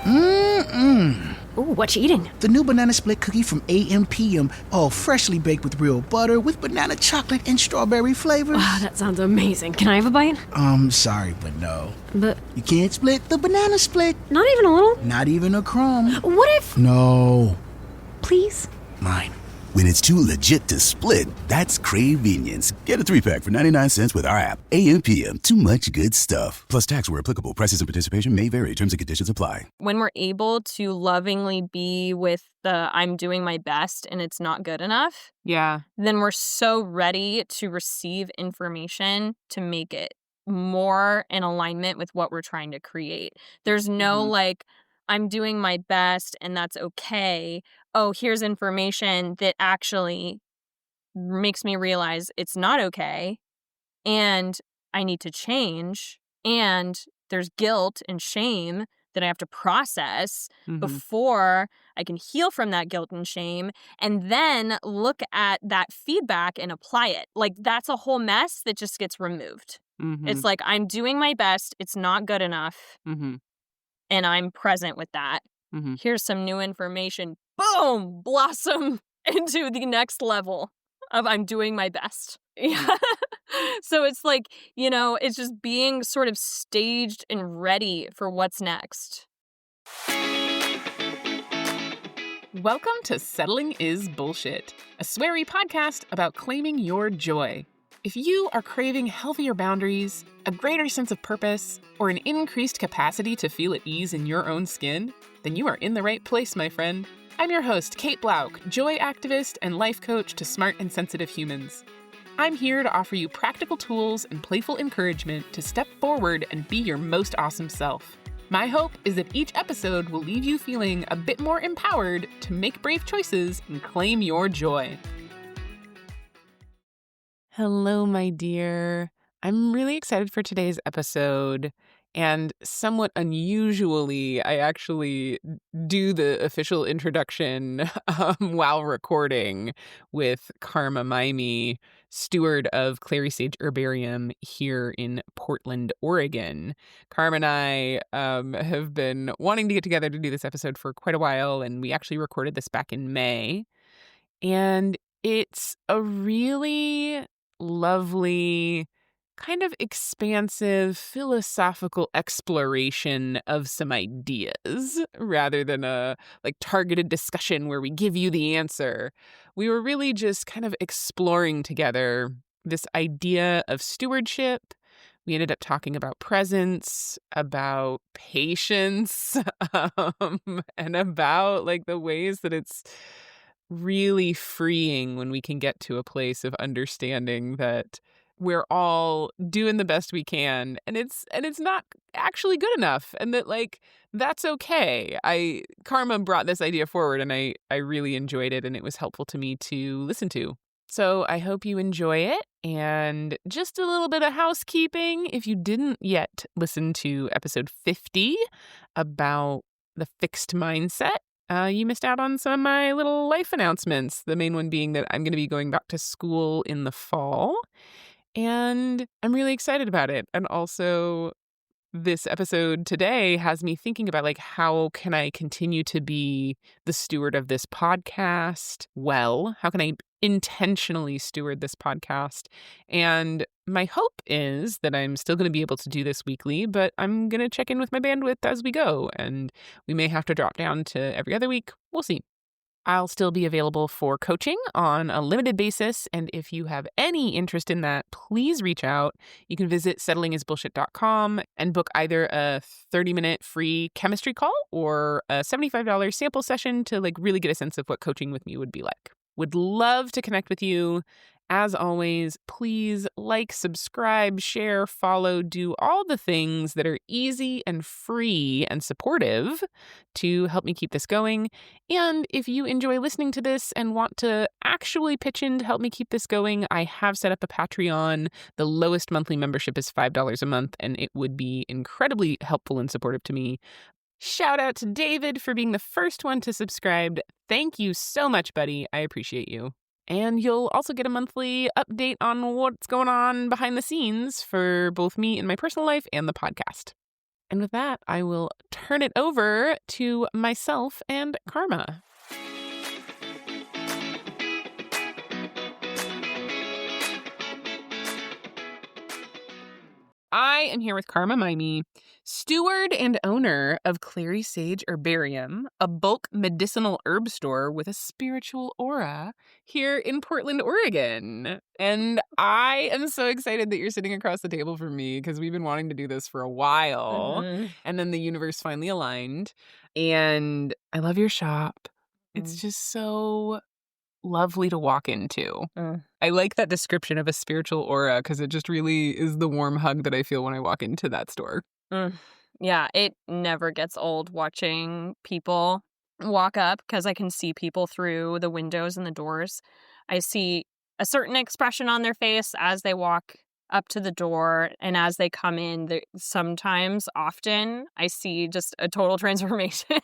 Ooh, what you eating? The new banana split cookie from AMPM, all freshly baked with real butter with banana chocolate and strawberry flavors. Wow, that sounds amazing. Can I have a bite? Sorry, but no. But You can't split the banana split. not even a little? Not even a crumb. What if... No. Please? Mine. When it's too legit to split, that's Cravenience. Get a 3-pack for 99 cents with our app. AMPM, too much good stuff. Plus tax where applicable. Prices and participation may vary. Terms and conditions apply. When we're able to lovingly be with the I'm doing my best and it's not good enough, then we're so ready to receive information to make it more in alignment with what we're trying to create. There's no like, I'm doing my best and that's okay. Oh, here's information that actually makes me realize it's not okay and I need to change. And there's guilt and shame that I have to process before I can heal from that guilt and shame and then look at that feedback and apply it. Like that's a whole mess that just gets removed. It's like, I'm doing my best. It's not good enough. And I'm present with that. Here's some new information. Boom! Blossom into the next level of I'm doing my best. So it's like, it's just being sort of staged and ready for what's next. Welcome to Settling is Bullshit, a sweary podcast about claiming your joy. If you are craving healthier boundaries, a greater sense of purpose, or an increased capacity to feel at ease in your own skin, then you are in the right place, my friend. I'm your host, Kate Blauk, joy activist and life coach to smart and sensitive humans. I'm here to offer you practical tools and playful encouragement to step forward and be your most awesome self. My hope is that each episode will leave you feeling a bit more empowered to make brave choices and claim your joy. Hello, my dear. I'm really excited for today's episode. And somewhat unusually, I actually do the official introduction while recording with Karma Maymi, steward of Clary Sage Herbarium here in Portland, Oregon. Karma and I have been wanting to get together to do this episode for quite a while, and we actually recorded this back in May. And it's a really lovely, kind of expansive philosophical exploration of some ideas rather than a targeted discussion where we give you the answer. We were really just kind of exploring together this idea of stewardship. We ended up talking about presence, about patience, and about the ways that it's really freeing when we can get to a place of understanding that we're all doing the best we can and it's not actually good enough, and that that's okay. Karma brought this idea forward and I really enjoyed it, and it was helpful to me to listen to. So I hope you enjoy it. And just a little bit of housekeeping. If you didn't yet listen to episode 50 about the fixed mindset, you missed out on some of my little life announcements. The main one being that I'm going to be going back to school in the fall. And I'm really excited about it. And also, this episode today has me thinking about how can I continue to be the steward of this podcast well? How can I intentionally steward this podcast? And my hope is that I'm still going to be able to do this weekly, but I'm going to check in with my bandwidth as we go. And we may have to drop down to every other week. We'll see. I'll still be available for coaching on a limited basis, and if you have any interest in that, please reach out. You can visit settlingisbullshit.com and book either a 30-minute free chemistry call or a $75 sample session to really get a sense of what coaching with me would be like. Would love to connect with you. As always, please subscribe, share, follow, do all the things that are easy and free and supportive to help me keep this going. And if you enjoy listening to this and want to actually pitch in to help me keep this going, I have set up a Patreon. The lowest monthly membership is $5 a month, and it would be incredibly helpful and supportive to me. Shout out to David for being the first one to subscribe. Thank you so much, buddy. I appreciate you. And you'll also get a monthly update on what's going on behind the scenes for both me in my personal life and the podcast. And with that, I will turn it over to myself and Karma. I am here with Karma Maymi, steward and owner of Clary Sage Herbarium, a bulk medicinal herb store with a spiritual aura here in Portland, Oregon. And I am so excited that you're sitting across the table from me because we've been wanting to do this for a while. And then the universe finally aligned. And I love your shop. It's just so lovely to walk into. I like that description of a spiritual aura because it just really is the warm hug that I feel when I walk into that store. Yeah, it never gets old watching people walk up because I can see people through the windows and the doors. I see a certain expression on their face as they walk up to the door, and as they come in, often, I see just a total transformation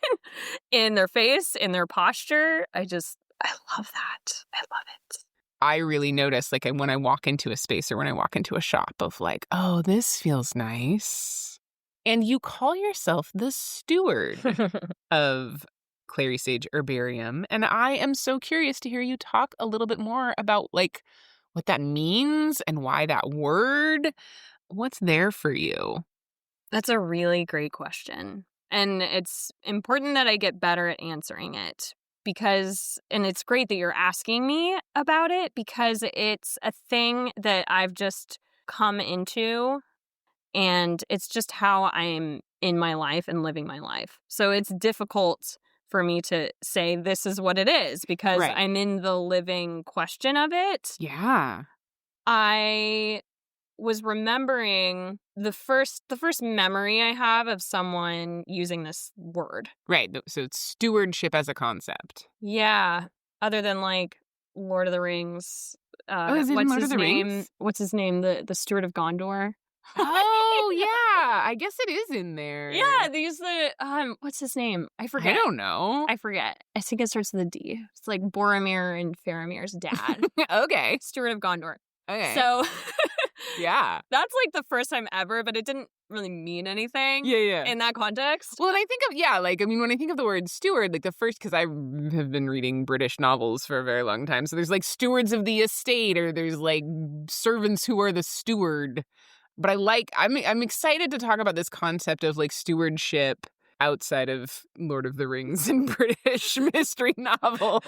in their face, in their posture. I love that. I love it. I really notice, like, when I walk into a space or when I walk into a shop of like, oh, this feels nice. And you call yourself the steward of Clary Sage Herbarium. And I am so curious to hear you talk a little bit more about, like, what that means and why that word. What's there for you? That's a really great question. And it's important that I get better at answering it. And it's great that you're asking me about it because it's a thing that I've just come into, and it's just how I'm in my life and living my life. So it's difficult for me to say this is what it is because I'm in the living question of it. Yeah. I was remembering the first memory I have of someone using this word. Right. So it's stewardship as a concept. Yeah. Other than like Lord of the Rings. Is it Lord of the Rings? What's his name? The Steward of Gondor. Oh, yeah. I guess it is in there. Yeah, what's his name? I forget. I don't know. I forget. I think it starts with a D. It's like Boromir and Faramir's dad. Okay. Steward of Gondor. Okay. So yeah. That's like the first time ever, but it didn't really mean anything in that context. Well, and I think of, when I think of the word steward, like the first, because I have been reading British novels for a very long time. So there's like stewards of the estate, or there's like servants who are the steward. But I'm excited to talk about this concept of like stewardship outside of Lord of the Rings and British mystery novels.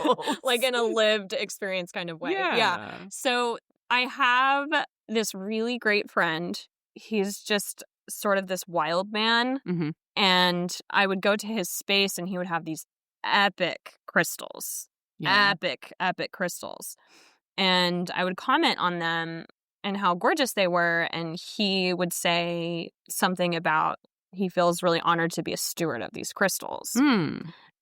Like in a lived experience kind of way. Yeah. So I have this really great friend. He's just sort of this wild man. Mm-hmm. And I would go to his space and he would have these epic crystals. Yeah. Epic crystals. And I would comment on them and how gorgeous they were. And he would say something about he feels really honored to be a steward of these crystals.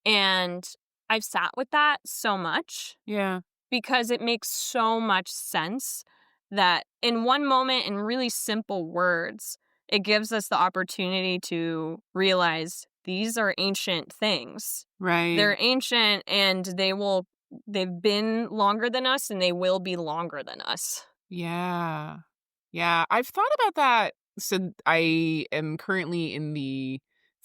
And I've sat with that so much. Yeah. Because it makes so much sense that in one moment, in really simple words, it gives us the opportunity to realize these are ancient things. Right. They're ancient and they've been longer than us and they will be longer than us. Yeah. Yeah. I've thought about that. So I am currently in the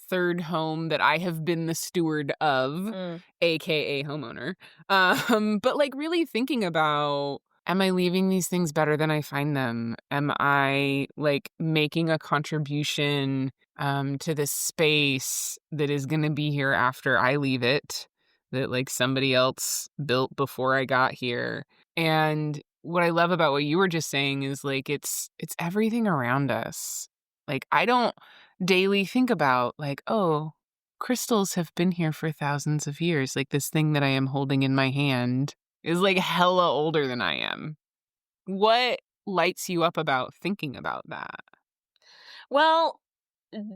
third home that I have been the steward of, aka homeowner. But like really thinking about, am I leaving these things better than I find them? Am I like making a contribution to this space that is going to be here after I leave it, that like somebody else built before I got here? And what I love about what you were just saying is like it's everything around us. Like I don't daily think about like, oh, crystals have been here for thousands of years. Like this thing that I am holding in my hand is like hella older than I am. What lights you up about thinking about that? Well,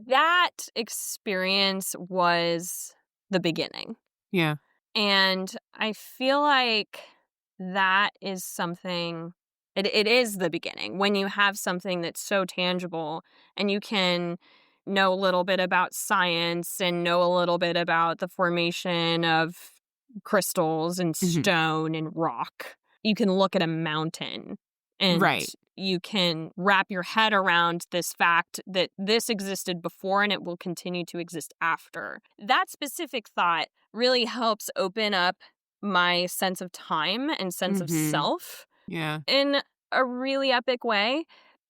that experience was the beginning. Yeah. And I feel like that is something, it is the beginning. When you have something that's so tangible and you can know a little bit about science and know a little bit about the formation of crystals and stone and rock. You can look at a mountain And Right. you can wrap your head around this fact that this existed before and it will continue to exist after. That specific thought really helps open up my sense of time and sense of self Yeah. in a really epic way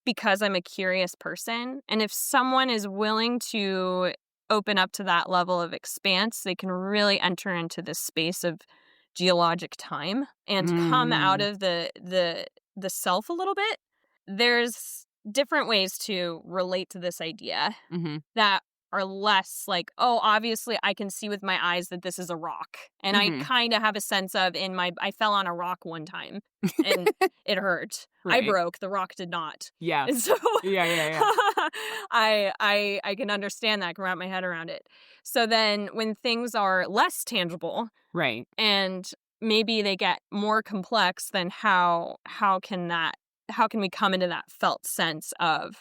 because I'm a curious person. And if someone is willing to open up to that level of expanse, they can really enter into this space of geologic time and come out of the self a little bit. There's different ways to relate to this idea that are less like, oh, obviously I can see with my eyes that this is a rock. And I kind of have a sense of I fell on a rock one time and it hurt. Right. I broke, the rock did not. Yeah. And so Yeah. I can understand that, I can wrap my head around it. So then when things are less tangible, Right. and maybe they get more complex, then how can we come into that felt sense of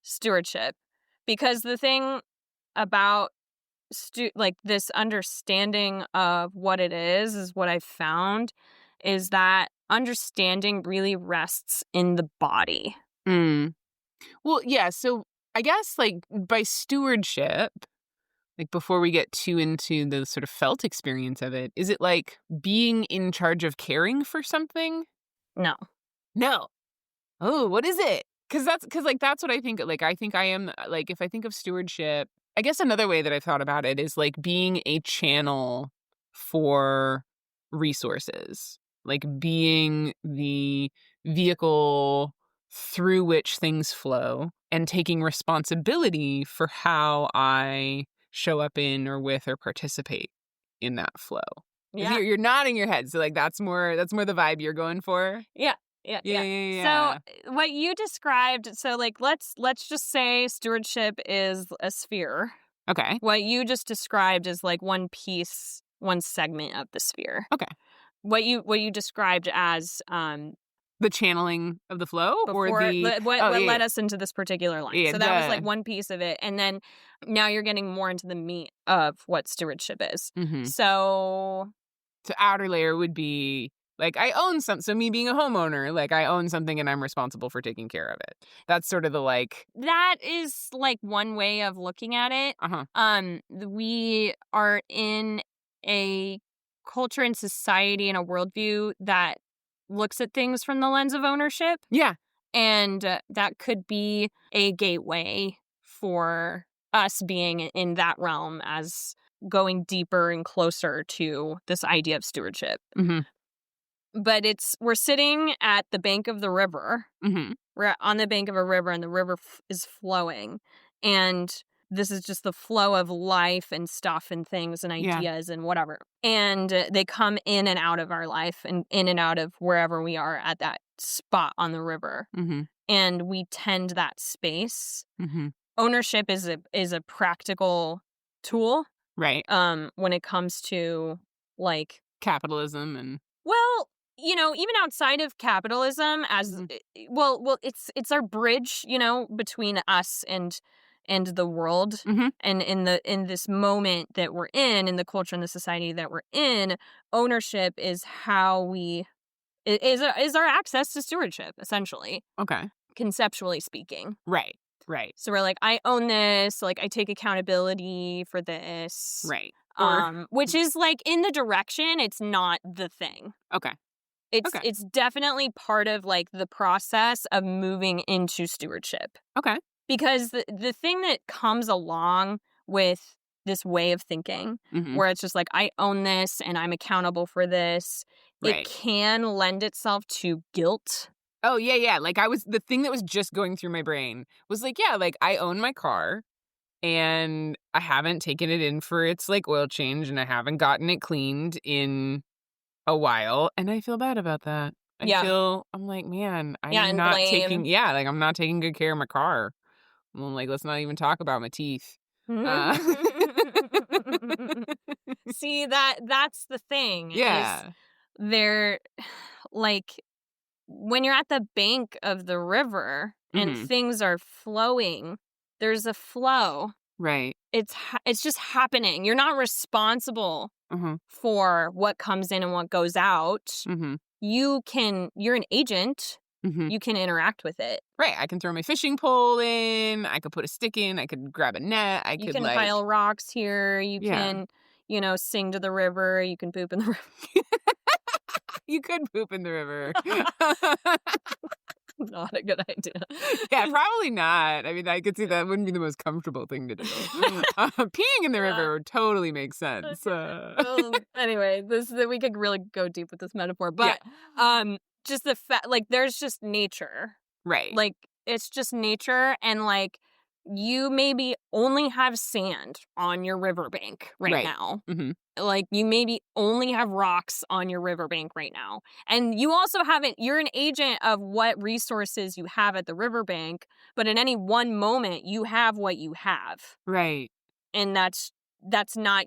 stewardship? Because the thing about this understanding of what it is what I've found is that understanding really rests in the body. Well, yeah, so I guess like by stewardship, like before we get too into the sort of felt experience of it, is it like being in charge of caring for something? No. Oh, what is it? Because that's what I think. Like, I think I am, like, if I think of stewardship, I guess another way that I've thought about it is like being a channel for resources, like being the vehicle through which things flow and taking responsibility for how I show up in or with or participate in that flow. Yeah. You're nodding your head, so like that's more the vibe you're going for. Yeah. So what you described, so like let's just say stewardship is a sphere. Okay. What you just described is like one piece, one segment of the sphere. Okay. What you described as the channeling of the flow, before, or the what led us into this particular line. Yeah, so that was like one piece of it, and then now you're getting more into the meat of what stewardship is. So outer layer would be like I own something. So me being a homeowner, like I own something and I'm responsible for taking care of it. That's sort of the like. That is like one way of looking at it. We are in a culture and society and a worldview that looks at things from the lens of ownership. Yeah. And that could be a gateway for us being in that realm as going deeper and closer to this idea of stewardship. But we're sitting at the bank of the river. We're on the bank of a river and the river is flowing. And this is just the flow of life and stuff and things and ideas and whatever. And they come in and out of our life and in and out of wherever we are at that spot on the river. And we tend that space. Ownership is a practical tool. Right. When it comes to like capitalism and even outside of capitalism as it's our bridge, between us and the world. And in this moment that we're in the culture and the society that we're in, ownership is how is our access to stewardship, essentially. Okay. Conceptually speaking. Right. So we're like, I own this, like I take accountability for this. Right. Which is like in the direction, it's not the thing. Okay. It's definitely part of like the process of moving into stewardship. Okay. Because the thing that comes along with this way of thinking, where it's just like, I own this and I'm accountable for this, it can lend itself to guilt. Oh, yeah. Like the thing that was just going through my brain was like, yeah, like I own my car and I haven't taken it in for its like oil change and I haven't gotten it cleaned in a while. And I feel bad about that. I'm like, man, I'm not taking good care of my car. I'm like, let's not even talk about my teeth. See, that's the thing. Yeah. They're like, when you're at the bank of the river and things are flowing, there's a flow. Right. It's just happening. You're not responsible for what comes in and what goes out. You're an agent Mhm. you can interact with it. Right. I can throw my fishing pole in. I could put a stick in. I could grab a net. I You could can like. pile rocks here. You Yeah. can, sing to the river. You can poop in the river. You could poop in the river. Not a good idea. Yeah, probably not. I mean, I could see that wouldn't be the most comfortable thing to do. Peeing in the river would totally make sense. Well, anyway, we could really go deep with this metaphor, but just the fact, like, there's just nature. Right. Like, it's just nature, and like, you maybe only have sand on your riverbank right now. Mhm. Like, you maybe only have rocks on your riverbank right now. And you also you're an agent of what resources you have at the riverbank, but in any one moment, you have what you have. Right. And that's not,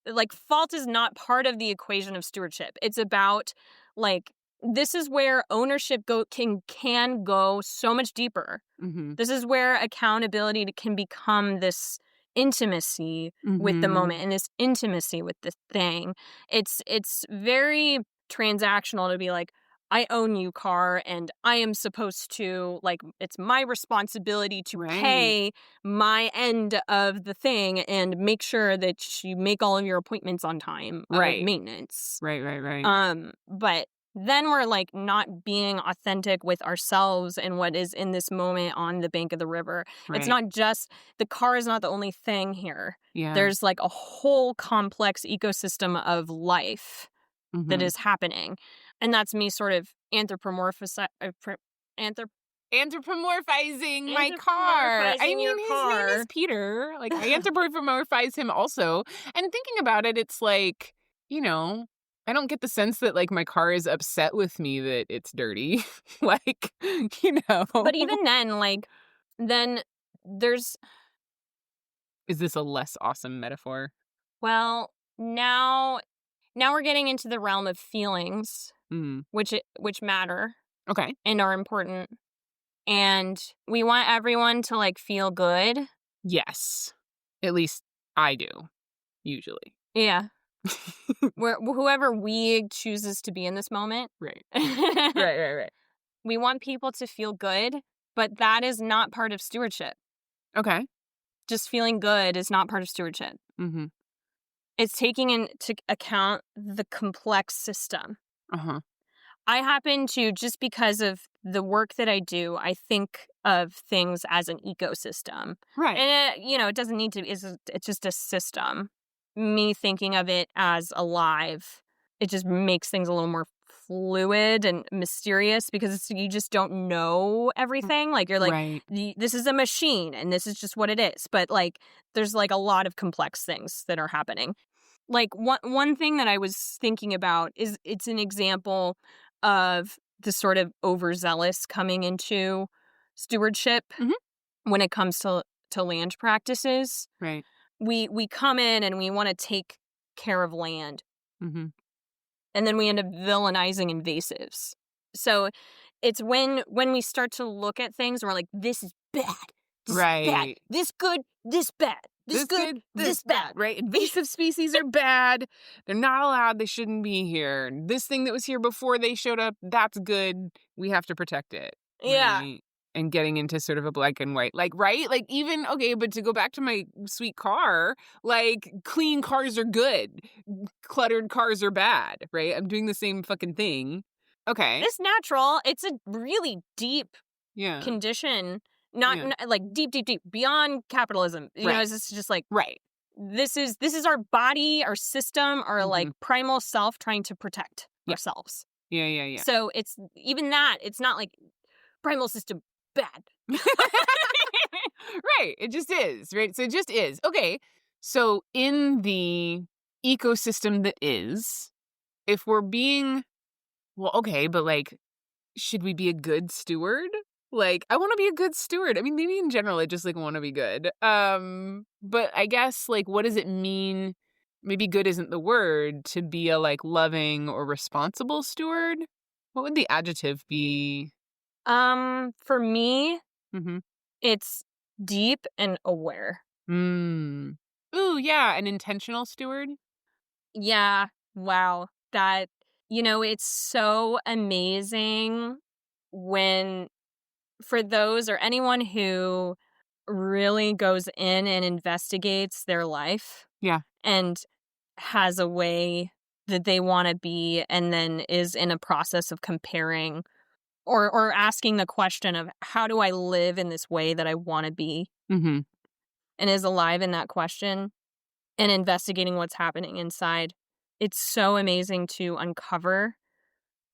like, fault is not part of the equation of stewardship. It's about, like, this is where ownership can go so much deeper. Mm-hmm. This is where accountability can become this intimacy with the moment and this intimacy with the thing. It's very transactional to be like, I own you, car, and I am supposed to, like, it's my responsibility to pay my end of the thing and make sure that you make all of your appointments on time. Maintenance. Right. But then we're, like, not being authentic with ourselves and what is in this moment on the bank of the river. Right. It's not just, the car is not the only thing here. Yeah. There's, like, a whole complex ecosystem of life that is happening. And that's me sort of anthropomorphizing my car. I mean, your his car. name is Peter. Like, I anthropomorphize him also. And thinking about it, it's like, I don't get the sense that, like, my car is upset with me that it's dirty. Like, But even then, like, then there's... Is this a less awesome metaphor? Well, now we're getting into the realm of feelings, which matter. Okay. And are important. And we want everyone to, like, feel good. Yes. At least I do, usually. Yeah. Whoever we chooses to be in this moment. Right. Right. We want people to feel good, but that is not part of stewardship. Okay. Just feeling good is not part of stewardship. Mm-hmm. It's taking into account the complex system. Uh-huh. I happen to, just because of the work that I do, I think of things as an ecosystem. Right. And, it doesn't need to, it's just a system. Me thinking of it as alive, it just makes things a little more fluid and mysterious, because you just don't know everything. Like, you're like, this is a machine and this is just what it is. But, like, there's, like, a lot of complex things that are happening. Like, one thing that I was thinking about is, it's an example of the sort of overzealous coming into stewardship when it comes to land practices. Right. We come in and we want to take care of land. Mm-hmm. And then we end up villainizing invasives. So it's when we start to look at things and we're like, this is bad. This is bad. This good, this bad. This good, this bad. Right? Invasive species are bad. They're not allowed. They shouldn't be here. This thing that was here before they showed up, that's good. We have to protect it. Yeah. Right? And getting into sort of a black and white. Like, right? Like, even, okay, but to go back to my sweet car, like, clean cars are good. Cluttered cars are bad, right? I'm doing the same fucking thing. Okay. It's natural. It's a really deep condition. Not like deep, beyond capitalism. You know, it's just like, this is our body, our system, our like primal self trying to protect ourselves. Yeah. So it's even that, it's not like primal system bad. Right. It just is, right? So it just is. Okay. So in the ecosystem that is, if we're being, well, okay, but like, should we be a good steward? Like, I want to be a good steward. I mean, maybe in general, I just like want to be good. But I guess, like, what does it mean? Maybe good isn't the word, to be a like loving or responsible steward. What would the adjective be? For me, it's deep and aware. Ooh, yeah, an intentional steward. Yeah. Wow. That, it's so amazing for those or anyone who really goes in and investigates their life Yeah. and has a way that they want to be and then is in a process of comparing or asking the question of how do I live in this way that I want to be Mm-hmm. and is alive in that question and investigating what's happening inside. It's so amazing to uncover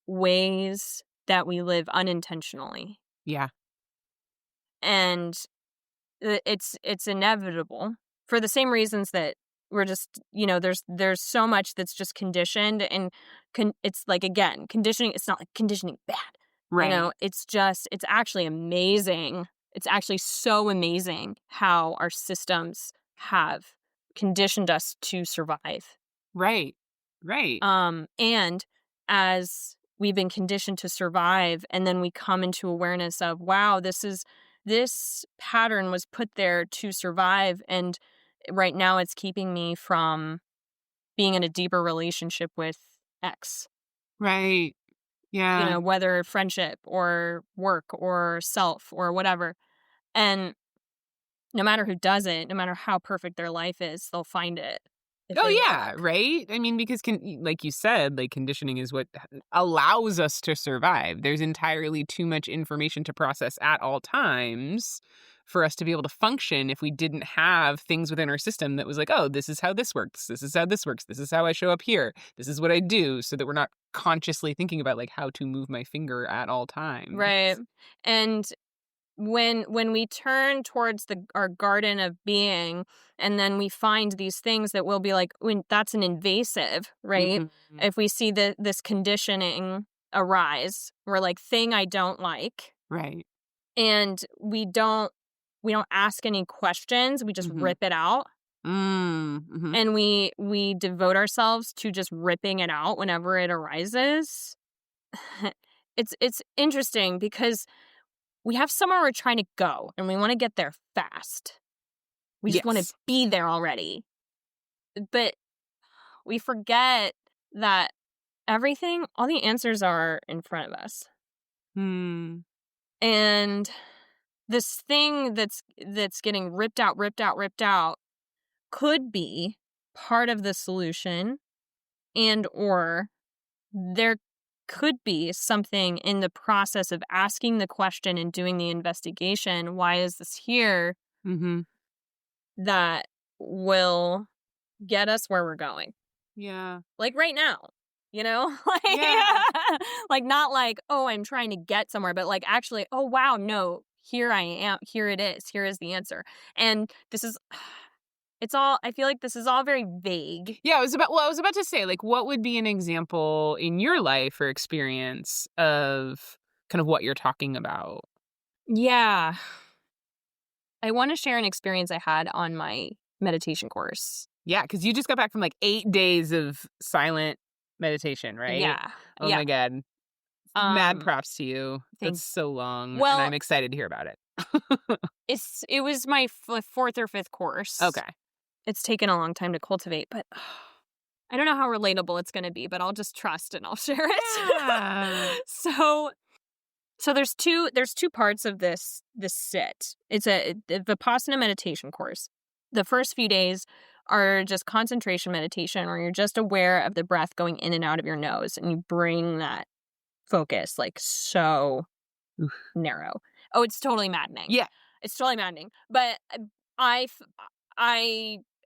ways that we live unintentionally. Yeah. And it's inevitable for the same reasons that we're just, there's so much that's just conditioned and it's like, again, conditioning. It's not like conditioning bad. Right. It's actually amazing. It's actually so amazing how our systems have conditioned us to survive. Right. Right. And as we've been conditioned to survive, and then we come into awareness of, wow, this pattern was put there to survive, and right now it's keeping me from being in a deeper relationship with X. Right. Yeah. Whether friendship or work or self or whatever. And no matter who does it, no matter how perfect their life is, they'll find it. Oh, yeah, right? I mean, because, like you said, like conditioning is what allows us to survive. There's entirely too much information to process at all times for us to be able to function if we didn't have things within our system that was like, oh, this is how this works. This is how this works. This is how I show up here. This is what I do, so that we're not consciously thinking about like how to move my finger at all times. Right. And when we turn towards our garden of being, and then we find these things that will be like, that's an invasive, right? Mm-hmm. If we see this conditioning arise, we're like, thing I don't like. Right. And we don't ask any questions. We just Mm-hmm. rip it out. Mm-hmm. And we devote ourselves to just ripping it out whenever it arises. It's interesting because we have somewhere we're trying to go and we want to get there fast. We just want to be there already. But we forget that all the answers are in front of us. Mm. And this thing that's getting ripped out could be part of the solution, and or there could be something in the process of asking the question and doing the investigation, why is this here, Mm-hmm. that will get us where we're going. Yeah. Like right now, like, Yeah. like not like, oh, I'm trying to get somewhere, but like actually, oh, wow, no, here I am. Here it is. Here is the answer. And this is... I feel like this is all very vague. Yeah, I was about to say, like, what would be an example in your life or experience of kind of what you're talking about? Yeah. I want to share an experience I had on my meditation course. Yeah, because you just got back from like 8 days of silent meditation, right? Yeah. Oh my God. Mad props to you. Thanks. That's so long. Well, and I'm excited to hear about it. It was my fourth or fifth course. Okay. It's taken a long time to cultivate, but I don't know how relatable it's going to be, but I'll just trust and I'll share it. Yeah. So there's two parts of this sit. It's a Vipassana meditation course. The first few days are just concentration meditation, where you're just aware of the breath going in and out of your nose, and you bring that focus like so narrow. Oh, it's totally maddening. Yeah. It's totally maddening. But I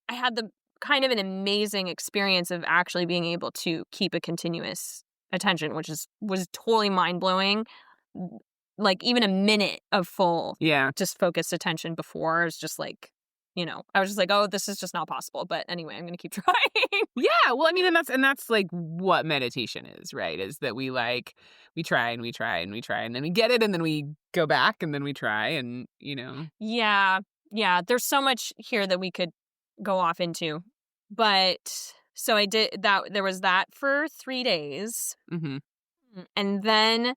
had the kind of an amazing experience of actually being able to keep a continuous attention, which was totally mind-blowing. Like even a minute of full just focused attention before is just like, I was just like, oh, this is just not possible. But anyway, I'm going to keep trying. Yeah. Well, I mean, and that's like what meditation is, right? Is that we try and we try and we try and then we get it and then we go back and then we try and, Yeah. Yeah. There's so much here that we could go off into. But so I did that. There was that for 3 days. Mm-hmm. And then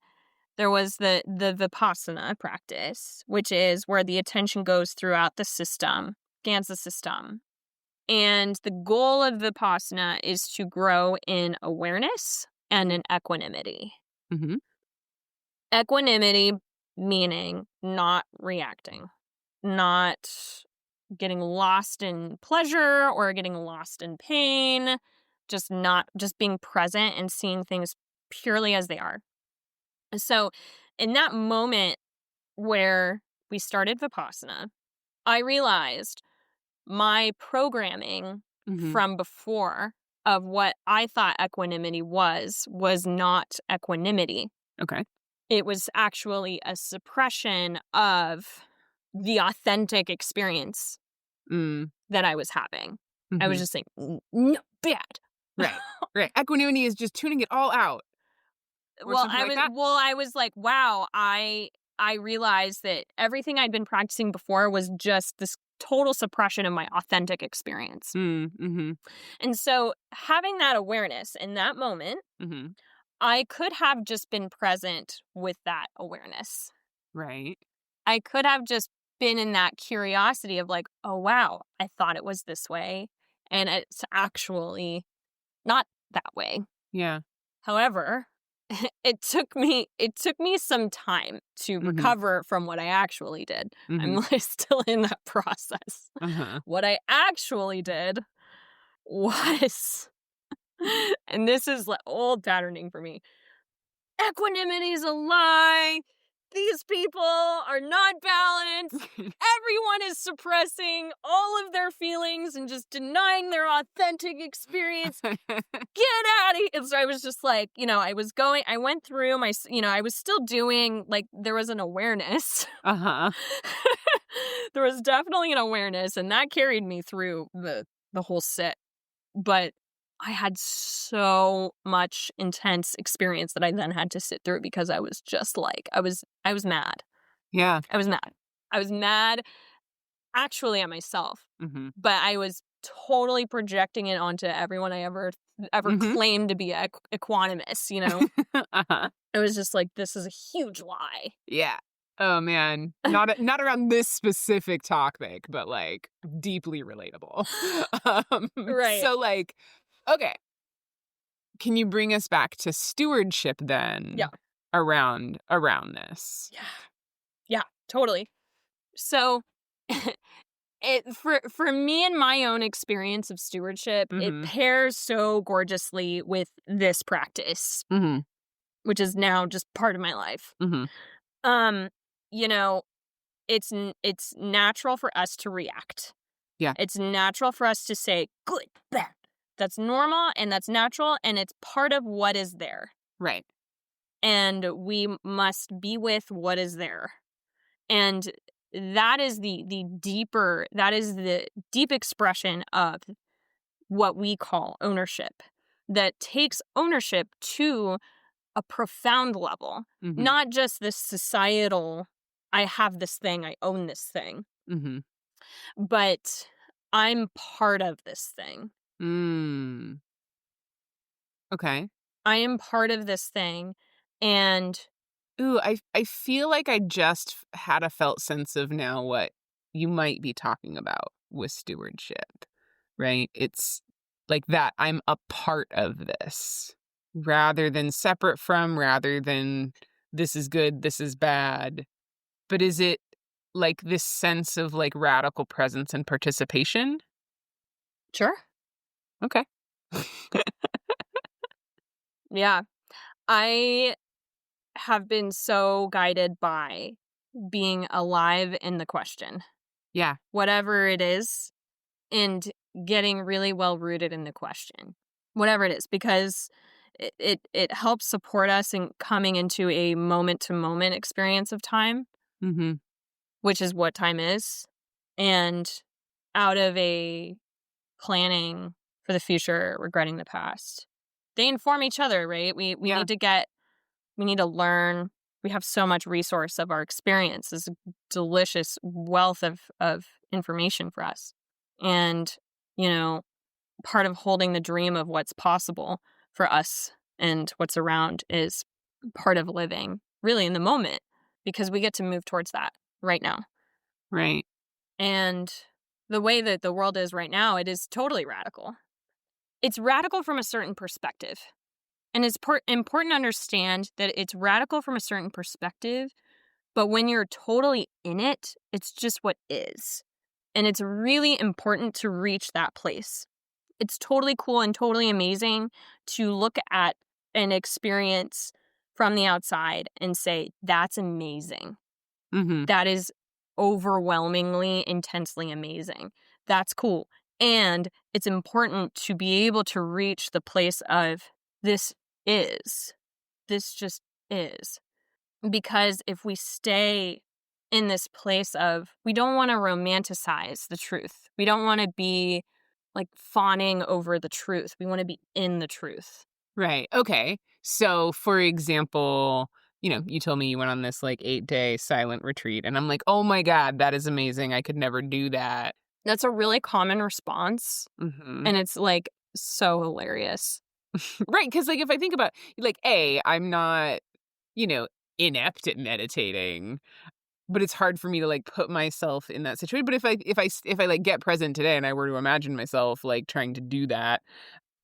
there was the Vipassana practice, which is where the attention goes throughout the system, scans the system. And the goal of Vipassana is to grow in awareness and in equanimity. Mm-hmm. Equanimity meaning not reacting, not getting lost in pleasure or getting lost in pain, just being present and seeing things purely as they are. So in that moment where we started Vipassana, I realized my programming from before of what I thought equanimity was not equanimity. Okay. It was actually a suppression of the authentic experience that I was having. I was just saying, no, bad. Right. Equanimity is just tuning it all out. Or something like that? I was like, wow, I realized that everything I'd been practicing before was just this total suppression of my authentic experience. Mm-hmm. And so having that awareness in that moment, I could have just been present with that awareness. Right. I could have just been in that curiosity of like, oh, wow, I thought it was this way. And it's actually not that way. Yeah. However, it took me some time to recover from what I actually did. I'm still in that process. What I actually did was, and this is like old patterning for me, equanimity is a lie. These people are not balanced. Everyone is suppressing all of their feelings and just denying their authentic experience. Get out of here. And so I was just like, I went through my, I was still doing, like, there was an awareness. There was definitely an awareness, and that carried me through the whole sit. But I had so much intense experience that I then had to sit through because I was just like, I was mad. Yeah. I was mad. I was mad actually at myself, but I was totally projecting it onto everyone I ever claimed to be equanimous, It was just like, this is a huge lie. Yeah. Oh man, not around this specific topic, but like deeply relatable. Right. So like, okay, can you bring us back to stewardship then? Yeah. Around this. Yeah, totally. So, for me and my own experience of stewardship, it pairs so gorgeously with this practice, which is now just part of my life. It's natural for us to react. Yeah. It's natural for us to say, good, bad. That's normal and that's natural and it's part of what is there. Right. And we must be with what is there. And that is the deep expression of what we call ownership, that takes ownership to a profound level, not just this societal, I have this thing, I own this thing, but I'm part of this thing. Okay. I am part of this thing, and ooh, I feel like I just had a felt sense of now what you might be talking about with stewardship, right? It's like that I'm a part of this rather than separate from, rather than this is good, this is bad. But is it like this sense of like radical presence and participation? sure. Okay. Yeah. I have been so guided by being alive in the question, Yeah. whatever it is, and getting really well rooted in the question, whatever it is, because it helps support us in coming into a moment to moment experience of time, which is what time is, and out of a planning for the future, regretting the past. They inform each other, right? We Yeah. need to learn. We have so much resource of our experience, this delicious wealth of information for us. And, part of holding the dream of what's possible for us and what's around is part of living really in the moment, because we get to move towards that right now. Right. And the way that the world is right now, it is totally radical. It's radical from a certain perspective. And it's important to understand that it's radical from a certain perspective, but when you're totally in it, it's just what is. And it's really important to reach that place. It's totally cool and totally amazing to look at an experience from the outside and say, that's amazing. Mm-hmm. That is overwhelmingly, intensely amazing. That's cool. And it's important to be able to reach the place of this just is. Because if we stay in this place of, we don't want to romanticize the truth. We don't want to be like fawning over the truth. We want to be in the truth. Right. Okay. So, for example, you told me you went on this like 8-day silent retreat, and I'm like, oh my God, that is amazing. I could never do that. That's a really common response. Mm-hmm. And it's like so hilarious. Right. Because like if I think about like, I'm not, inept at meditating, but it's hard for me to like put myself in that situation. But if I like get present today and I were to imagine myself like trying to do that,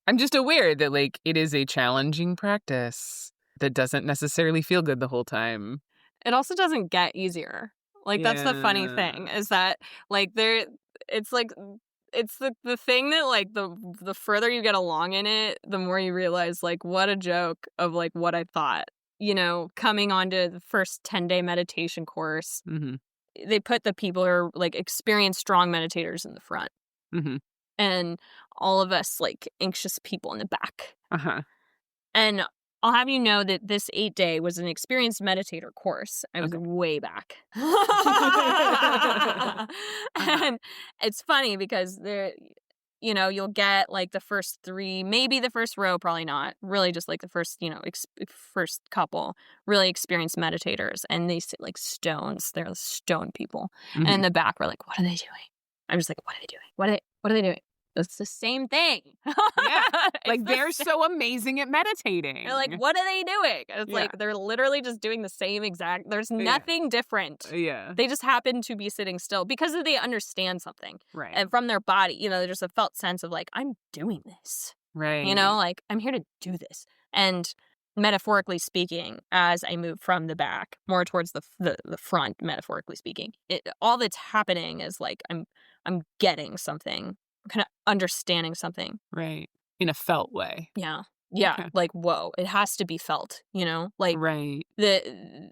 I'm just aware that like it is a challenging practice that doesn't necessarily feel good the whole time. It also doesn't get easier. Like that's the funny thing is that like it's like it's the thing that like the further you get along in it, the more you realize like what a joke of like what I thought. Coming onto the first 10-day meditation course, Mm-hmm. they put the people who are like experienced strong meditators in the front. Mm-hmm. And all of us like anxious people in the back. Uh-huh. And I'll have you know that this 8-day was an experienced meditator course. I was way back. And it's funny because you'll get like the first 3, maybe the first row, probably not. Really just like the first, first couple really experienced meditators. And they sit like stones. They're stone people. Mm-hmm. And in the back, we're like, what are they doing? I'm just like, what are they doing? What are they doing? It's the same thing. Yeah. Like they're so amazing at meditating. They're like, what are they doing? It's like they're literally just doing the same exact. There's nothing different. Yeah. They just happen to be sitting still because they understand something. Right. And from their body, there's just a felt sense of like, I'm doing this. Right. Like I'm here to do this. And metaphorically speaking, as I move from the back more towards the front, metaphorically speaking, all that's happening is like I'm getting something. Kind of understanding something. Right. In a felt way. Yeah. Okay. Like, whoa, it has to be felt, like right. The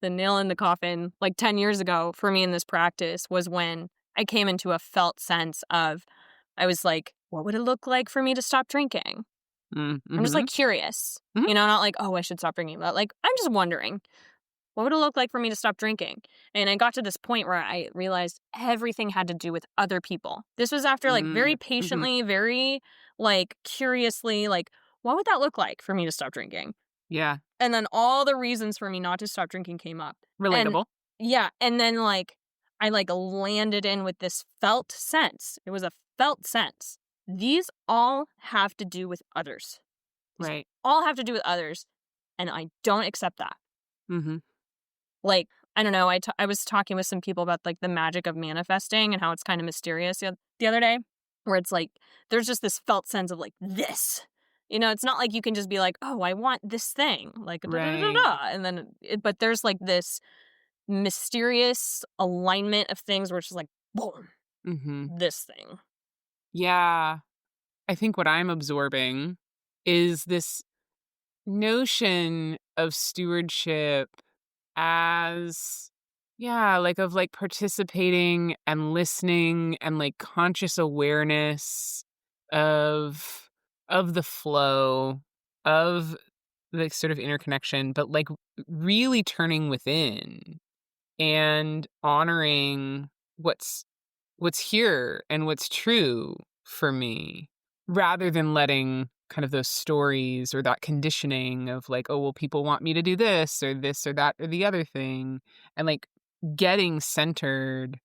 nail in the coffin, like 10 years ago for me in this practice was when I came into a felt sense of, I was like, what would it look like for me to stop drinking? Mm-hmm. I'm just like curious, Mm-hmm. not like, oh, I should stop drinking, but like, I'm just wondering. What would it look like for me to stop drinking? And I got to this point where I realized everything had to do with other people. This was after like very patiently, very like curiously, like, what would that look like for me to stop drinking? Yeah. And then all the reasons for me not to stop drinking came up. Relatable. And then like I like landed in with this felt sense. It was a felt sense. These all have to do with others. Right. All have to do with others. And I don't accept that. Mm-hmm. Like, I don't know, I was talking with some people about, like, the magic of manifesting and how it's kind of mysterious the other day, where it's, like, there's just this felt sense of, like, this. It's not like you can just be like, oh, I want this thing. Like, da-da-da-da-da. And then, but there's, like, this mysterious alignment of things where it's just like, boom, this thing. Yeah. I think what I'm absorbing is this notion of stewardship as of like participating and listening and like conscious awareness of the flow of the sort of interconnection, but like really turning within and honoring what's here and what's true for me, rather than letting kind of those stories or that conditioning of like, oh, well, people want me to do this or that or the other thing, and like getting centered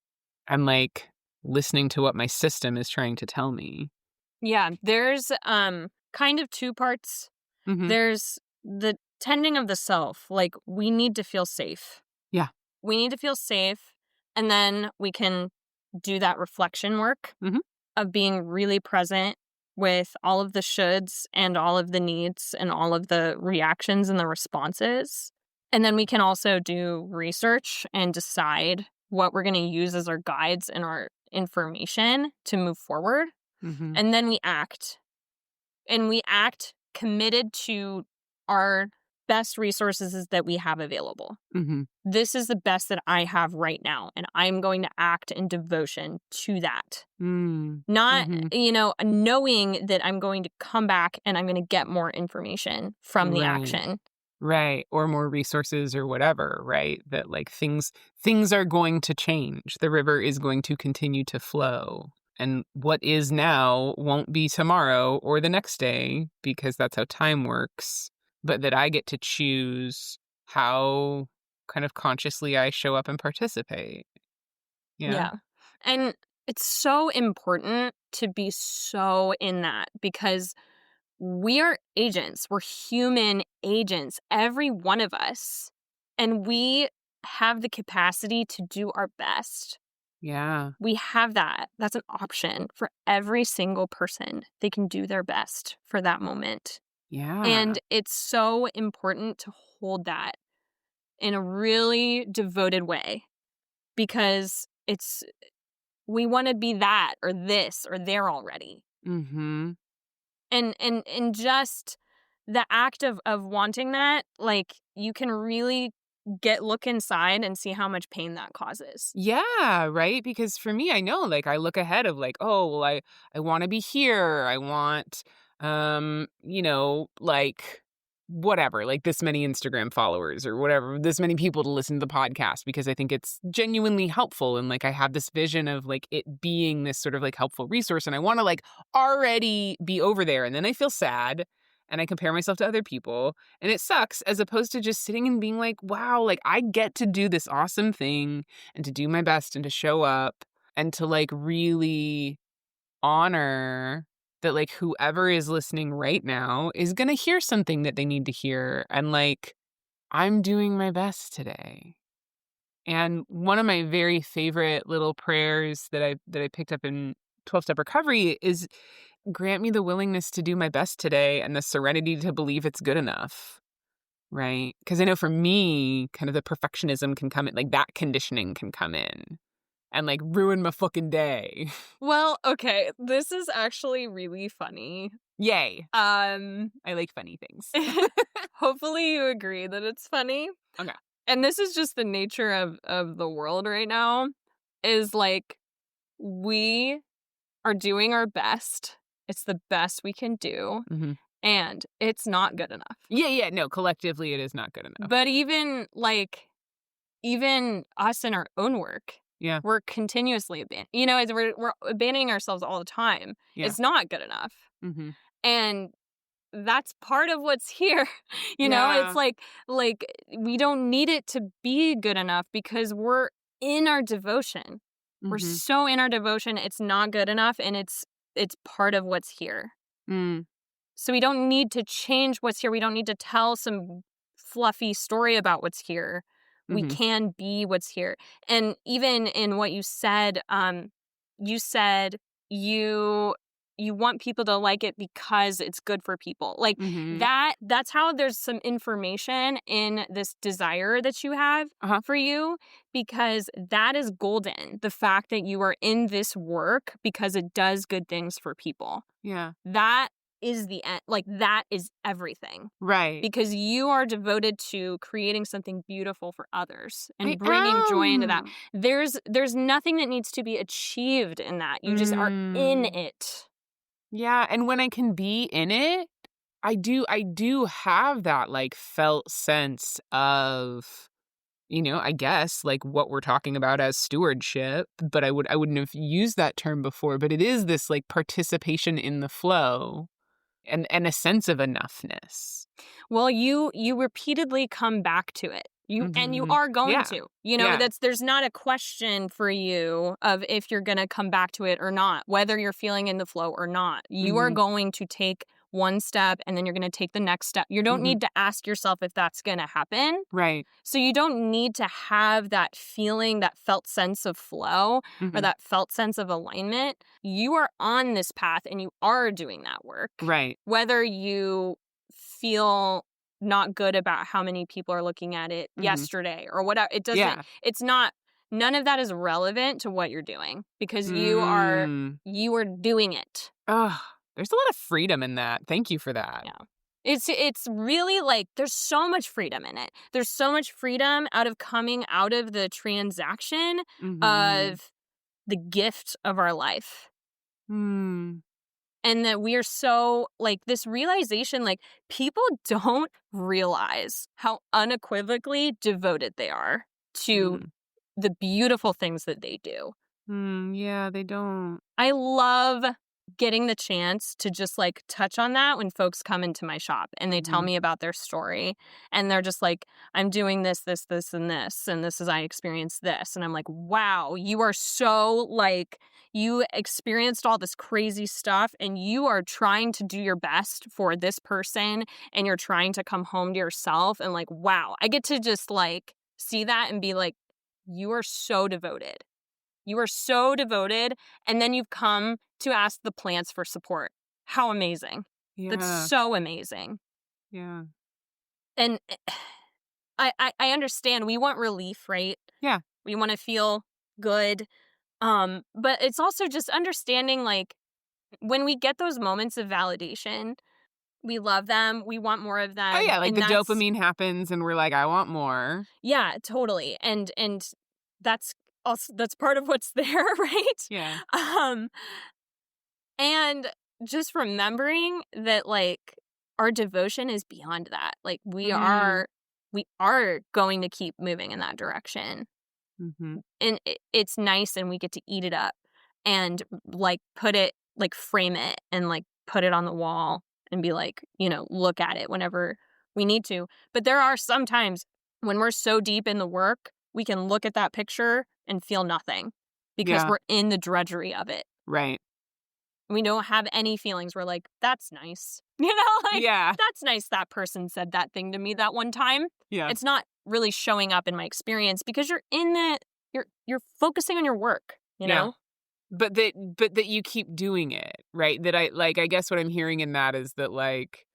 and like listening to what my system is trying to tell me. Yeah, there's kind of 2 parts. Mm-hmm. There's the tending of the self. Like, we need to feel safe. Yeah. We need to feel safe, and then we can do that reflection work of being really present with all of the shoulds and all of the needs and all of the reactions and the responses. And then we can also do research and decide what we're going to use as our guides and our information to move forward. Mm-hmm. And then we act. And we act committed to our best resources that we have available. Mm-hmm. This is the best that I have right now, and I'm going to act in devotion to that. Not, knowing that I'm going to come back and I'm going to get more information from the action. Right. Or more resources or whatever, right? That like things are going to change. The river is going to continue to flow. And what is now won't be tomorrow or the next day, because that's how time works. But that I get to choose how kind of consciously I show up and participate. Yeah. And it's so important to be so in that, because we are agents. We're human agents, every one of us. And we have the capacity to do our best. Yeah. We have that. That's an option for every single person. They can do their best for that moment. Yeah. And it's so important to hold that in a really devoted way, because we want to be that or this or there already. Mm-hmm. And just the act of wanting that, like, you can really look inside and see how much pain that causes. Yeah, right? Because for me, I know, like, I look ahead of like, oh, well, I want to be here. I want, like, whatever, like this many Instagram followers or whatever, this many people to listen to the podcast, because I think it's genuinely helpful. And like, I have this vision of like it being this sort of like helpful resource, and I want to like already be over there. And then I feel sad and I compare myself to other people, and it sucks, as opposed to just sitting and being like, wow, like I get to do this awesome thing and to do my best and to show up and to like really honor that like whoever is listening right now is going to hear something that they need to hear. And like, I'm doing my best today. And one of my very favorite little prayers that I picked up in 12-step recovery is, grant me the willingness to do my best today and the serenity to believe it's good enough. Right? Because I know for me, kind of the perfectionism can come in, like that conditioning can come in and like ruin my fucking day. Well, okay, this is actually really funny. Yay. I like funny things. Hopefully you agree that it's funny. Okay. And this is just the nature of the world right now, is like, we are doing our best. It's the best we can do. Mm-hmm. And it's not good enough. Yeah, no, collectively it is not good enough. But even us in our own work, we're continuously we're abandoning ourselves all the time. Yeah. It's not good enough. Mm-hmm. And that's part of what's here. It's like we don't need it to be good enough, because we're in our devotion. Mm-hmm. We're so in our devotion, it's not good enough, and it's part of what's here. Mm. So we don't need to change what's here. We don't need to tell some fluffy story about what's here. Mm-hmm. We can be what's here. And even in what you said you want people to like it because it's good for people. Like that's how there's some information in this desire that you have for you, because that is golden. The fact that you are in this work because it does good things for people. Yeah. That is the end. Like, that is everything. Right. Because you are devoted to creating something beautiful for others and bringing joy into that. There's nothing that needs to be achieved in that. You just are in it. Yeah, and when I can be in it, I do have that like felt sense of, I guess like what we're talking about as stewardship, but I wouldn't have used that term before, but it is this like participation in the flow and a sense of enoughness. Well, you repeatedly come back to it. And you are going to. There's not a question for you of if you're going to come back to it or not, whether you're feeling in the flow or not. You are going to take one step and then you're going to take the next step. You don't need to ask yourself if that's going to happen. Right. So you don't need to have that feeling, that felt sense of flow or that felt sense of alignment. You are on this path and you are doing that work. Right. Whether you feel not good about how many people are looking at it yesterday or whatever, it doesn't, it's not, none of that is relevant to what you're doing because you are doing it. Oh, there's a lot of freedom in that. Thank you for that. Yeah. It's really like there's so much freedom in it. There's so much freedom out of coming out of the transaction of the gift of our life. And that we are so, like, this realization, like, people don't realize how unequivocally devoted they are to the beautiful things that they do. Yeah, they don't. I love getting the chance to just, like, touch on that when folks come into my shop and they tell me about their story. And they're just like, I'm doing this, this, this, and this. And this is, I experienced this. And I'm like, wow, you are so, like, you experienced all this crazy stuff and you are trying to do your best for this person and you're trying to come home to yourself. And, like, wow, I get to just, like, see that and be like, you are so devoted. You are so devoted, and then you've come to ask the plants for support. How amazing. Yeah. That's so amazing. Yeah. And I understand we want relief, right? Yeah. We want to feel good. But it's also just understanding, like, when we get those moments of validation, we love them. We want more of them. Oh, yeah, like and the dopamine happens and we're like, I want more. Yeah, totally. And that's also, that's part of what's there, right? Yeah. And just remembering that, like, our devotion is beyond that. Like, we are going to keep moving in that direction. And it's nice, and we get to eat it up and, like, put it, like, frame it and, like, put it on the wall and be like, you know, look at it whenever we need to. But there are some times when we're so deep in the work, we can look at that picture and feel nothing because we're in the drudgery of it. Right. We don't have any feelings. We're like, that's nice. You know, like, that's nice that person said that thing to me that one time. Yeah. It's not really showing up in my experience because you're in the, you're focusing on your work, you know? But that you keep doing it, right? That I guess what I'm hearing in that is that, like,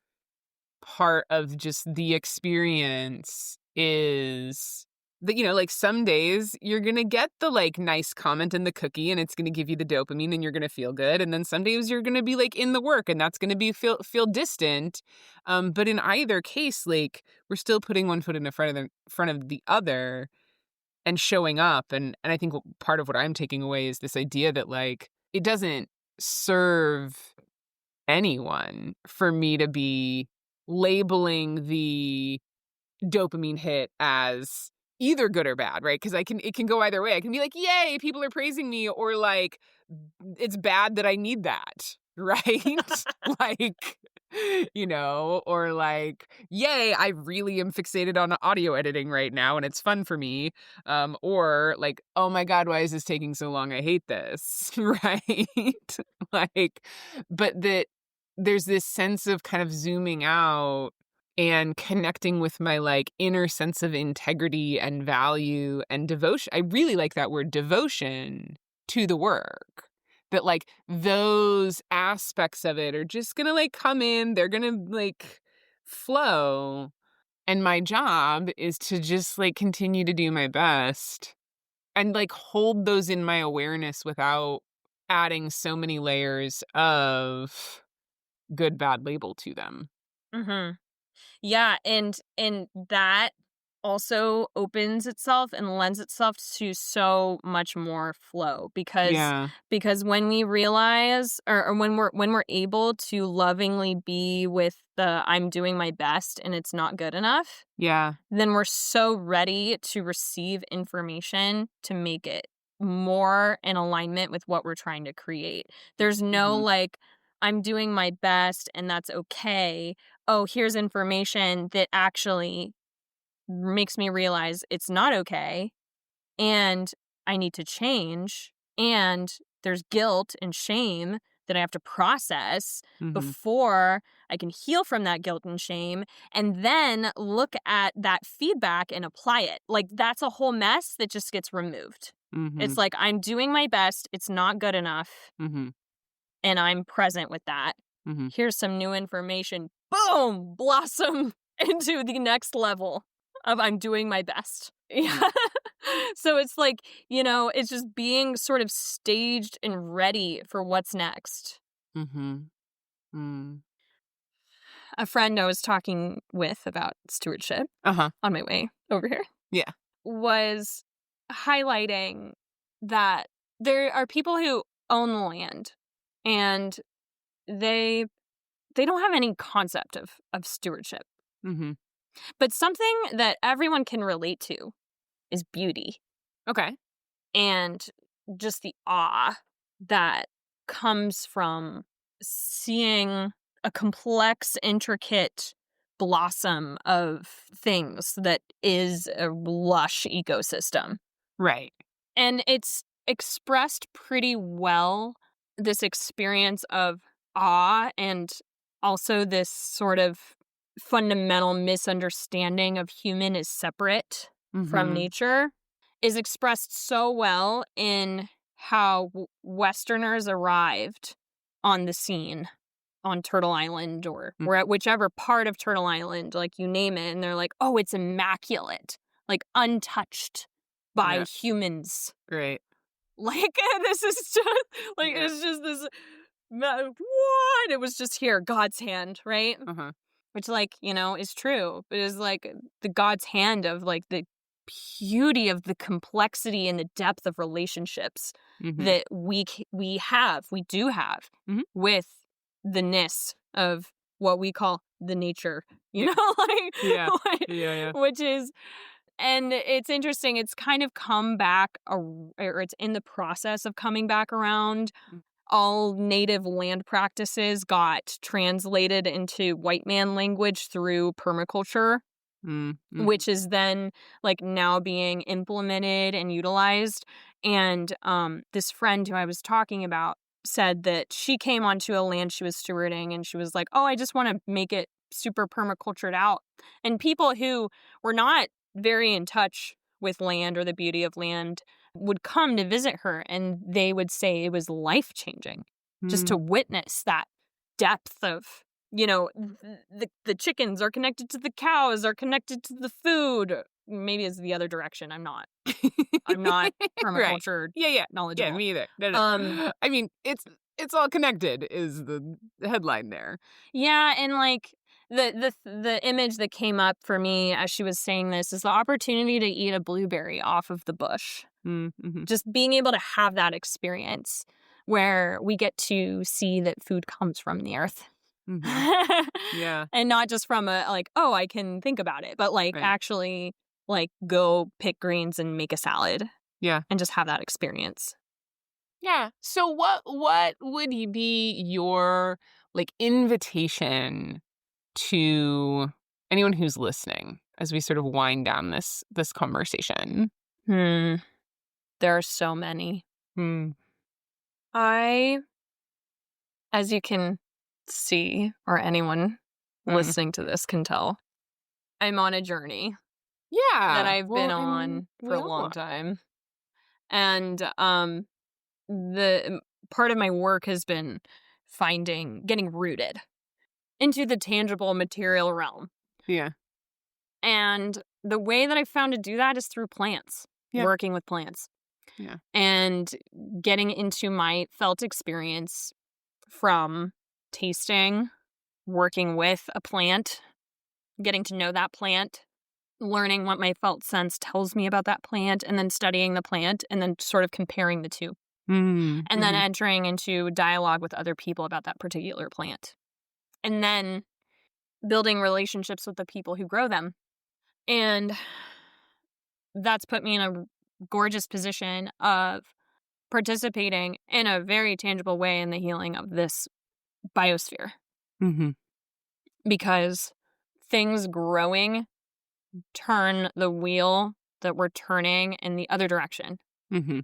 part of just the experience is that, you know, like, some days you're going to get the, like, nice comment in the cookie and it's going to give you the dopamine and you're going to feel good. And then some days you're going to be, like, in the work and that's going to be feel distant. But in either case, like, we're still putting one foot in front of the other and showing up. And I think part of what I'm taking away is this idea that, like, it doesn't serve anyone for me to be labeling the dopamine hit as either good or bad, right? Because it can go either way. I can be like, yay, people are praising me, or, like, it's bad that I need that, right? Like, you know, or, like, yay, I really am fixated on audio editing right now and it's fun for me. Or, like, oh my God, why is this taking so long? I hate this, right? Like, but that there's this sense of kind of zooming out and connecting with my, like, inner sense of integrity and value and devotion. I really like that word, devotion, to the work. That, like, those aspects of it are just gonna, like, come in. They're gonna, like, flow. And my job is to just, like, continue to do my best and, like, hold those in my awareness without adding so many layers of good, bad label to them. Yeah, and that also opens itself and lends itself to so much more flow because when we realize or when we're able to lovingly be with the I'm doing my best and it's not good enough, then we're so ready to receive information to make it more in alignment with what we're trying to create. There's no like, I'm doing my best and that's okay. Oh, here's information that actually makes me realize it's not okay and I need to change, and there's guilt and shame that I have to process Mhm. before I can heal from that guilt and shame, and then look at that feedback and apply it. Like, that's a whole mess that just gets removed. It's Mhm. like, I'm doing my best. It's not good enough. Mhm. And I'm present with that. Mhm. Here's some new information. Boom! Blossom into the next level of I'm doing my best. Yeah. So it's like, it's just being sort of staged and ready for what's next. Mhm. Mm. A friend I was talking with about stewardship Uh-huh. on my way over here Yeah. was highlighting that there are people who own the land and they don't have any concept of stewardship. Mhm. But something that everyone can relate to is beauty Okay. and just the awe that comes from seeing a complex, intricate blossom of things that is a lush ecosystem. Right. And it's expressed pretty well, this experience of awe and also this sort of fundamental misunderstanding of human as separate from Mhm. nature is expressed so well in how Westerners arrived on the scene on Turtle Island or Mm. we're at whichever part of Turtle Island, like you name it, and they're like, oh, it's immaculate, like untouched by Yeah. humans. Great. Like, this is just, like, Yeah. it's just this, what? It was just here, God's hand, right? Uh-huh. Which, like, is true. It is, like, the God's hand of, like, the beauty of the complexity and the depth of relationships Mhm. that we do have Mhm. with the ness of what we call the nature, Yeah. like, Yeah. like, Yeah. which is, and it's interesting, it's kind of come back, or it's in the process of coming back around. Mm. All native land practices got translated into white man language through permaculture, Mm. which is then like now being implemented and utilized. And this friend who I was talking about said that she came onto a land she was stewarding and she was like, oh, I just want to make it super permacultured out. And people who were not very in touch with land or the beauty of land would come to visit her and they would say it was life-changing just to witness that depth of, the chickens are connected to the cows, are connected to the food. Maybe it's the other direction. I'm not Right. permaculture Yeah. knowledgeable. Yeah, me either. No. I mean, it's all connected is the headline there. Yeah, and like the image that came up for me as she was saying this is the opportunity to eat a blueberry off of the bush. Mm-hmm. Just being able to have that experience where we get to see that food comes from the earth. Mm-hmm. Yeah. And not just from a like, oh, I can think about it, but like Right. actually like go pick greens and make a salad Yeah. and just have that experience. Yeah. So what would be your like invitation to anyone who's listening as we sort of wind down this conversation? There are so many. Hmm. As you can see, or anyone listening to this can tell, I'm on a journey Yeah. that I've been I mean, on we for a all long are. time. And the part of my work has been getting rooted into the tangible material realm. Yeah. And the way that I found to do that is through plants, Yeah. working with plants. Yeah. And getting into my felt experience from tasting, working with a plant, getting to know that plant, learning what my felt sense tells me about that plant, and then studying the plant, and then sort of comparing the two. Mm-hmm. And then entering into dialogue with other people about that particular plant. And then building relationships with the people who grow them. And that's put me in a gorgeous position of participating in a very tangible way in the healing of this biosphere. Mm-hmm. Because things growing turn the wheel that we're turning in the other direction. Mm-hmm.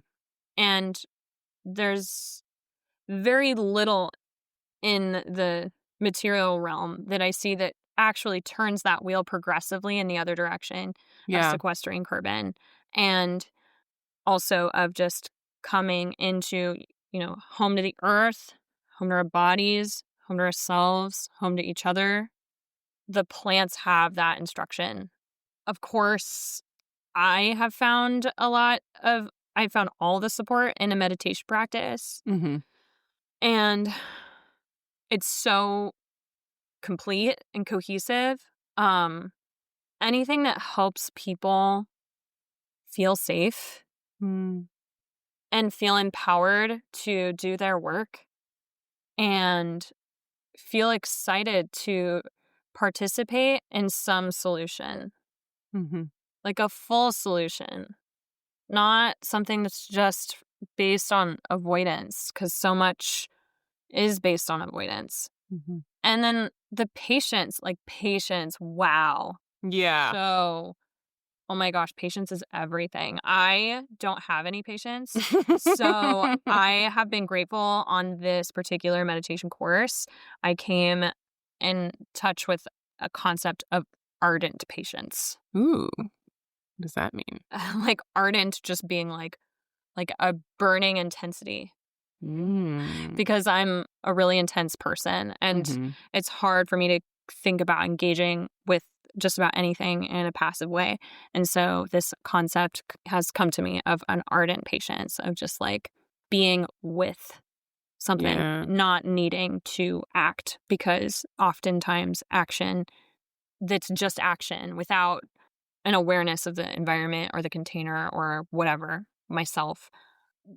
And there's very little in the material realm that I see that actually turns that wheel progressively in the other direction of Yeah. sequestering carbon, and also of just coming into, home to the earth, home to our bodies, home to ourselves, home to each other. The plants have that instruction. Of course, I found all the support in a meditation practice, Mm-hmm. and it's so complete and cohesive. Anything that helps people feel safe Mm. and feel empowered to do their work and feel excited to participate in some solution, Mm-hmm. like a full solution, not something that's just based on avoidance, because so much is based on avoidance. Mm-hmm. And then the patience, wow. Yeah. So, oh my gosh, patience is everything. I don't have any patience. So I have been grateful on this particular meditation course. I came in touch with a concept of ardent patience. Ooh. What does that mean? Like ardent just being like a burning intensity. Mm. Because I'm a really intense person, and Mm-hmm. it's hard for me to think about engaging with just about anything in a passive way. And so this concept has come to me of an ardent patience, of just like being with something, Yeah. not needing to act, because oftentimes action that's just action without an awareness of the environment or the container or whatever, myself,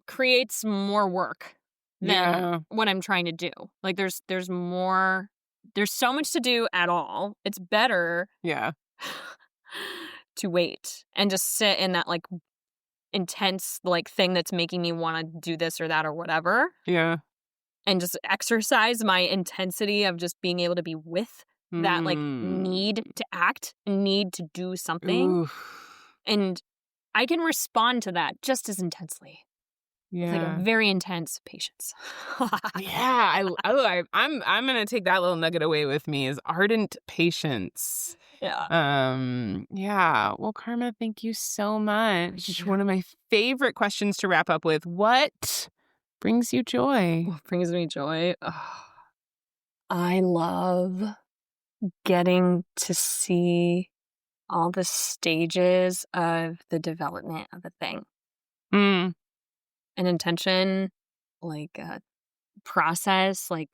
creates more work than Yeah. what I'm trying to do. Like there's so much to do at all. It's better Yeah. to wait and just sit in that like intense like thing that's making me want to do this or that or whatever, Yeah. and just exercise my intensity of just being able to be with that like need to act, need to do something. Oof. And I can respond to that just as intensely. Yeah. It's like a very intense patience. Yeah, I'm gonna take that little nugget away with me, is ardent patience. Yeah. Yeah. Well, Karma, thank you so much. you. One of my favorite questions to wrap up with: what brings you joy? What brings me joy? Oh, I love getting to see all the stages of the development of a thing. Mm. An intention, like a process. Like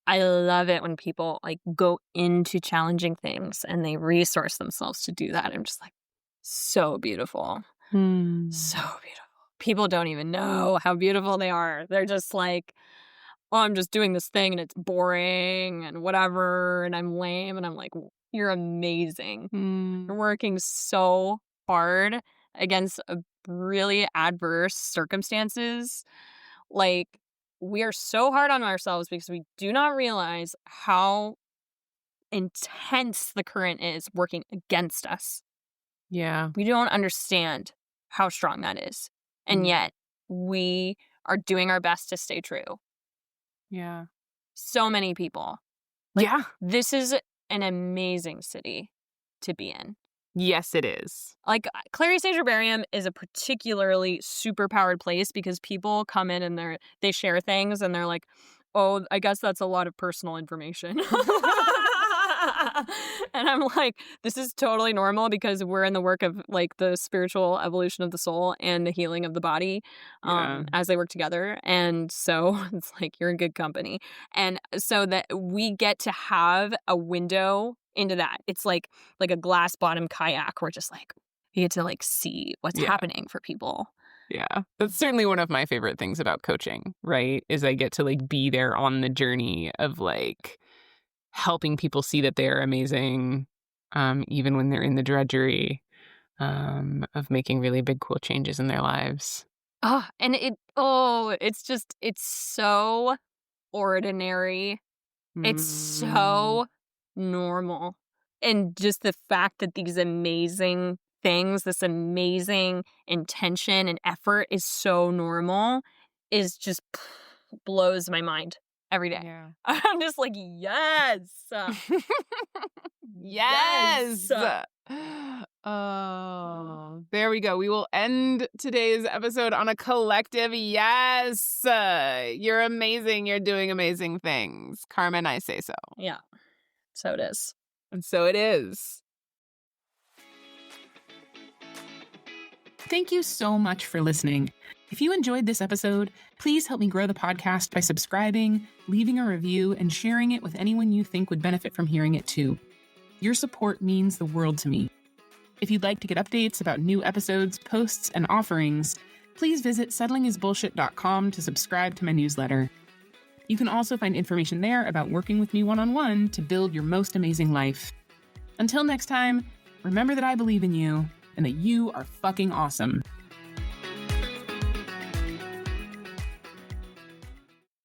I love it when people like go into challenging things and they resource themselves to do that. I'm just like, so beautiful. Mm. So beautiful. People don't even know how beautiful they are. They're just like, oh, I'm just doing this thing and it's boring and whatever, and I'm lame. And I'm like, you're amazing. You're working so hard against really adverse circumstances. Like, we are so hard on ourselves because we do not realize how intense the current is working against us. Yeah. We don't understand how strong that is. And yet we are doing our best to stay true. Yeah. So many people. Like, this is an amazing city to be in. Yes, it is. Like, Clary Sage Herbarium is a particularly super powered place because people come in and they share things and they're like, oh, I guess that's a lot of personal information. And I'm like, this is totally normal because we're in the work of like the spiritual evolution of the soul and the healing of the body as they work together. And so it's like, you're in good company. And so that we get to have a window into that. It's like a glass bottom kayak. We're just like, you get to like see what's happening for people. Yeah. That's certainly one of my favorite things about coaching, right? Is I get to like be there on the journey of like helping people see that they're amazing, even when they're in the drudgery of making really big, cool changes in their lives. Oh, and it's so ordinary. It's so normal. And just the fact that these amazing things, this amazing intention and effort is so normal is just blows my mind every day. Yeah. I'm just like, yes. Yes. Oh, there we go. We will end today's episode on a collective yes. You're amazing. You're doing amazing things. Karma and I say so. Yeah. So it is. And so it is. Thank you so much for listening. If you enjoyed this episode, please help me grow the podcast by subscribing, leaving a review, and sharing it with anyone you think would benefit from hearing it too. Your support means the world to me. If you'd like to get updates about new episodes, posts, and offerings, please visit settlingisbullshit.com to subscribe to my newsletter. You can also find information there about working with me one-on-one to build your most amazing life. Until next time, remember that I believe in you and that you are fucking awesome.